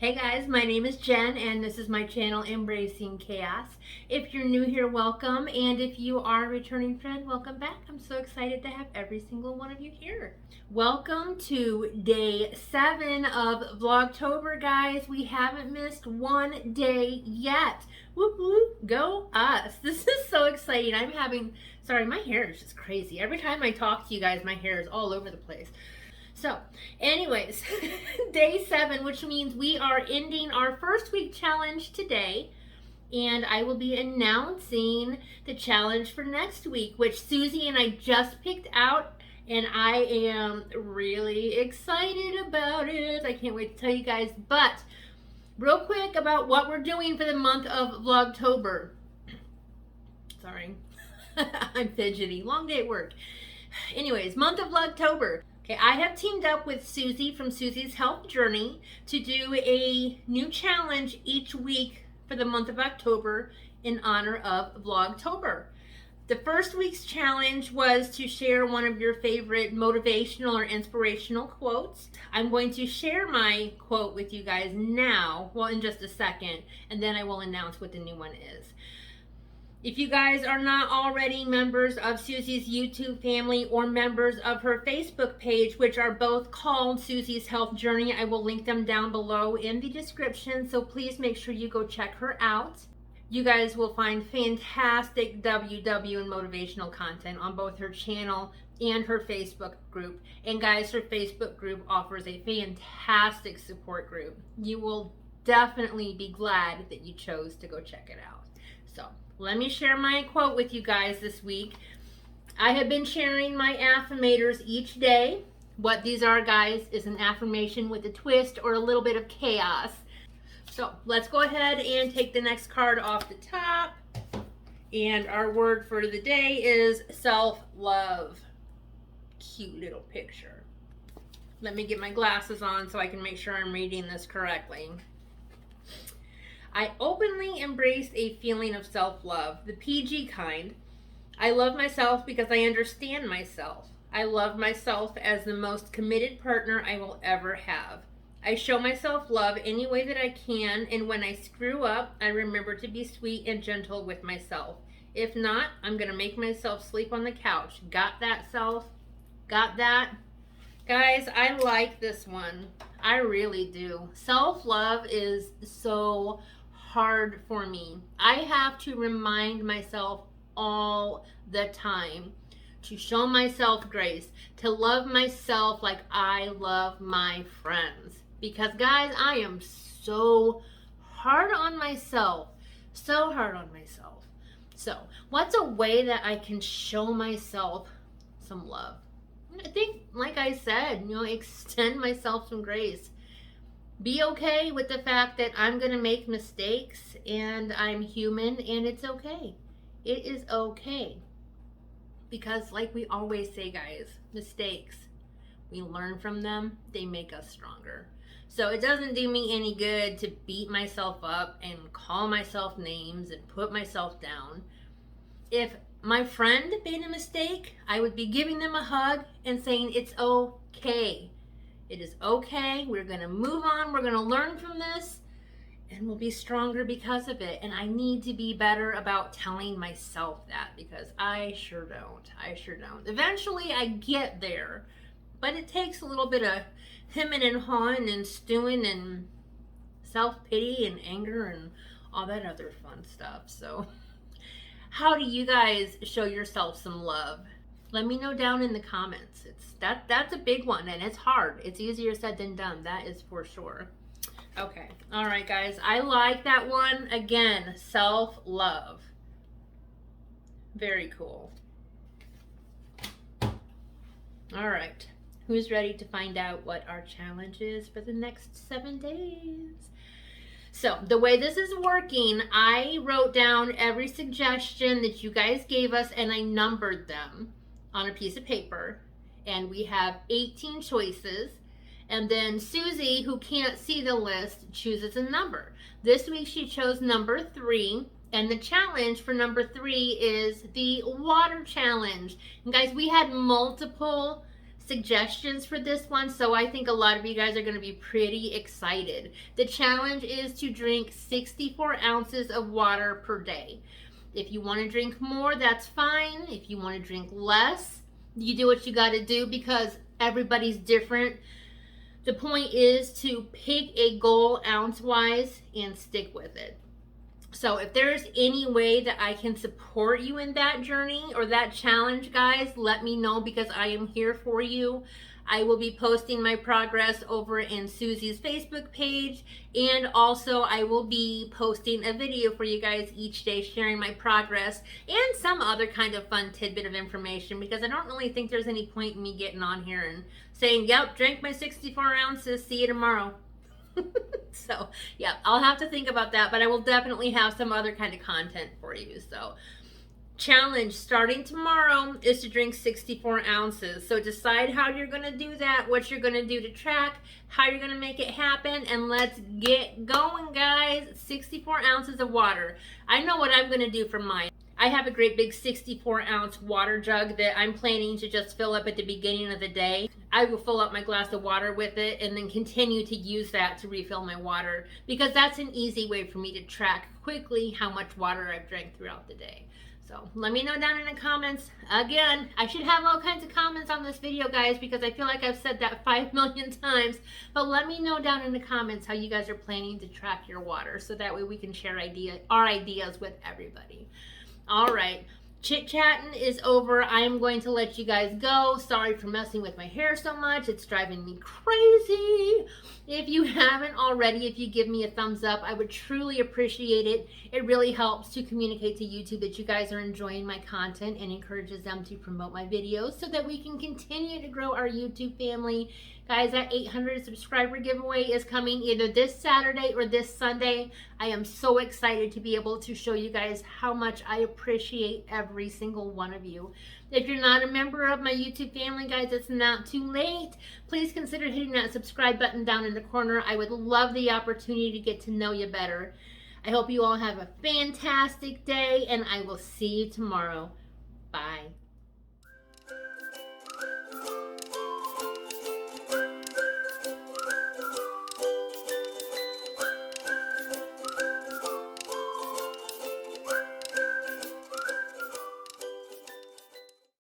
Hey guys, my name is Jen and this is my channel Embracing Chaos. If you're new here, welcome, and if you are a returning friend, welcome back. I'm so excited to have every single one of you here. Welcome to day 7 of Vlogtober, guys. We haven't missed one day yet. Whoop whoop, go us. This is so exciting. Sorry, my hair is just crazy. Every time I talk to you guys, my hair is all over the place. So, anyways, day 7, which means we are ending our first week challenge today, and I will be announcing the challenge for next week, which Suzy and I just picked out, and I am really excited about it. I can't wait to tell you guys, but real quick about what we're doing for the month of Vlogtober. Sorry, I'm fidgety. Long day at work. Anyways, month of Vlogtober. Okay, I have teamed up with Suzy from Suzy's Health Journey to do a new challenge each week for the month of October in honor of Vlogtober. The first week's challenge was to share one of your favorite motivational or inspirational quotes. I'm going to share my quote with you guys now, well, in just a second, and then I will announce what the new one is. If you guys are not already members of Suzy's YouTube family or members of her Facebook page, which are both called Suzy's Health Journey, I will link them down below in the description, so please make sure you go check her out. You guys will find fantastic WW and motivational content on both her channel and her Facebook group. And guys, her Facebook group offers a fantastic support group. You will definitely be glad that you chose to go check it out. So, let me share my quote with you guys this week. I have been sharing my affirmators each day. What these are, guys, is an affirmation with a twist or a little bit of chaos. So let's go ahead and take the next card off the top. And our word for the day is self-love. Cute little picture. Let me get my glasses on so I can make sure I'm reading this correctly. I openly embrace a feeling of self-love, the PG kind. I love myself because I understand myself. I love myself as the most committed partner I will ever have. I show myself love any way that I can, and when I screw up, I remember to be sweet and gentle with myself. If not, I'm going to make myself sleep on the couch. Got that, self? Got that? Guys, I like this one. I really do. Self-love is so hard for me. I have to remind myself all the time to show myself grace, to love myself like I love my friends. Because guys, I am so hard on myself. So hard on myself. So, what's a way that I can show myself some love? I think, like I said, extend myself some grace. Be okay with the fact that I'm going to make mistakes and I'm human and it's okay. It is okay. Because like we always say, guys, mistakes, we learn from them, they make us stronger. So it doesn't do me any good to beat myself up and call myself names and put myself down. If my friend made a mistake, I would be giving them a hug and saying it's okay. It is okay. We're going to move on. We're going to learn from this and we'll be stronger because of it. And I need to be better about telling myself that because I sure don't. Eventually I get there, but it takes a little bit of hemming and hawing and stewing and self-pity and anger and all that other fun stuff. So how do you guys show yourself some love? Let me know down in the comments. That's a big one and it's hard. It's easier said than done. That is for sure. Okay. All right, guys. I like that one. Again, self-love. Very cool. All right. Who's ready to find out what our challenge is for the next 7 days? So the way this is working, I wrote down every suggestion that you guys gave us and I numbered them on a piece of paper. And we have 18 choices. And then Suzy, who can't see the list, chooses a number. This week she chose number 3. And the challenge for number 3 is the water challenge. And guys, we had multiple suggestions for this one, so I think a lot of you guys are going to be pretty excited. The challenge is to drink 64 ounces of water per day. If you want to drink more, that's fine. If you want to drink less, you do what you got to do, because everybody's different. The point is to pick a goal ounce-wise and stick with it. So if there's any way that I can support you in that journey or that challenge, guys, let me know, because I am here for you. I will be posting my progress over in Suzy's Facebook page, and also I will be posting a video for you guys each day sharing my progress and some other kind of fun tidbit of information, because I don't really think there's any point in me getting on here and saying, yep, drank my 64 ounces, see you tomorrow. So yeah, I'll have to think about that, but I will definitely have some other kind of content for you. So challenge starting tomorrow is to drink 64 ounces. So decide how you're going to do that, what you're going to do to track, how you're going to make it happen, and let's get going, guys. 64 ounces of water. I know what I'm going to do for mine. I have a great big 64-ounce water jug that I'm planning to just fill up at the beginning of the day. I will fill up my glass of water with it and then continue to use that to refill my water, because that's an easy way for me to track quickly how much water I've drank throughout the day. So let me know down in the comments. Again, I should have all kinds of comments on this video, guys, because I feel like I've said that 5 million times. But let me know down in the comments how you guys are planning to track your water, so that way we can share our ideas with everybody. All right, chit-chatting is over. I'm going to let you guys go. Sorry for messing with my hair so much. It's driving me crazy. If you haven't already, if you give me a thumbs up, I would truly appreciate it. It really helps to communicate to YouTube that you guys are enjoying my content and encourages them to promote my videos, so that we can continue to grow our YouTube family. Guys, that 800 subscriber giveaway is coming either this Saturday or this Sunday. I am so excited to be able to show you guys how much I appreciate every single one of you. If you're not a member of my YouTube family, guys, it's not too late. Please consider hitting that subscribe button down in the corner. I would love the opportunity to get to know you better. I hope you all have a fantastic day, and I will see you tomorrow. Bye.